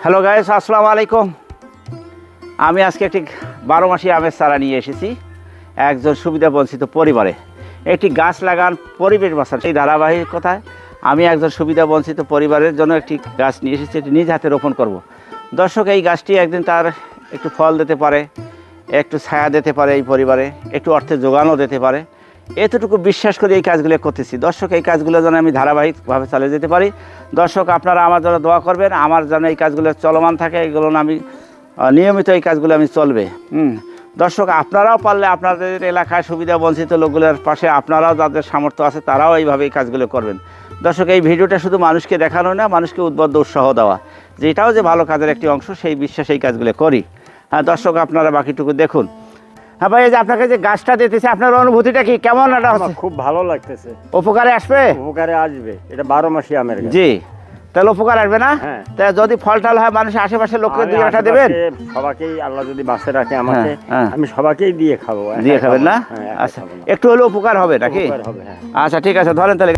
Hello guys, আসসালামু আলাইকুম। আমি আজকে একটি 12 মাসি আমের চারা নিয়ে এসেছি একজন সুবিধা বঞ্চিত পরিবারে। একটি গাছ লাগান, পরিবেশ বাঁচান, সেই ধারাবাহিকতায় আমি একজন সুবিধা বঞ্চিত পরিবারের জন্য একটি গাছ নিয়ে এসেছি, এটি নিজ হাতে রোপণ করব। দর্শক, এই গাছটি একদিন তার একটু ফল দিতে পারে, একটু ছায়া দিতে পারে, এই পরিবারে একটু অর্থের যোগানও দিতে পারে, এতটুকু বিশ্বাস করে এই কাজগুলো করতেছি। দর্শক, এই কাজগুলো যেন আমি ধারাবাহিকভাবে চালিয়ে যেতে পারি। দর্শক, আপনারা আমার জন্য দোয়া করবেন, আমার যেন এই কাজগুলো চলমান থাকে, এইগুলো আমি নিয়মিত এই কাজগুলো আমি চলবে। দর্শক, আপনারাও পারলে আপনাদের এলাকায় সুবিধা বঞ্চিত লোকগুলোর পাশে আপনারাও যাদের সামর্থ্য আছে তারাও এইভাবে এই কাজগুলো করবেন। দর্শক, এই ভিডিওটা শুধু মানুষকে দেখানো না, মানুষকে উদ্বুদ্ধ উৎসাহ দেওয়া, যে এটাও যে ভালো কাজের একটি অংশ, সেই বিশ্বাসে এই কাজগুলো করি। হ্যাঁ দর্শক, আপনারা বাকিটুকু দেখুন। হ্যাঁ ভাই, এই যে আপনাকে যে গাছটা দিতেছে, আপনার অনুভূতিটা কি, কেমন? এটা খুব ভালো লাগতেছে। উপকারে আসবে? উপকারে আসবে, এটা 12 মাসি আমের গাছ। জি, তাহলে উপকার আসবে না? হ্যাঁ। তা যদি ফল টল হয়, মানুষ আশেপাশের লোককে আমি দিয়ে একটা আশেপাশে দেবেন? সবাইকেই আল্লাহ যদি বাঁচে রাখে আমাকে, হ্যাঁ। আমি সবাইকেই দিয়ে খাবো। দিয়ে খাবেন না? হ্যাঁ, আচ্ছা, একটু হলেও উপকার হবে নাকি? উপকার হবে, হ্যাঁ। আচ্ছা ঠিক আছে, ধরেন তাহলে।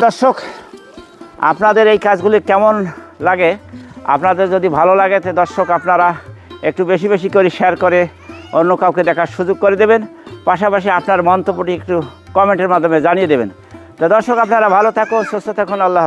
দর্শক, আপনাদের এই কাজগুলি কেমন লাগে? আপনাদের যদি ভালো লাগে তো দর্শক, আপনারা একটু বেশি বেশি করে শেয়ার করে অন্য কাউকে দেখার সুযোগ করে দেবেন। পাশাপাশি আপনার মন্তব্যটি একটু কমেন্টের মাধ্যমে জানিয়ে দেবেন। তো দর্শক, আপনারা ভালো থাকুন, সুস্থ থাকুন। আল্লাহ হাফেজ।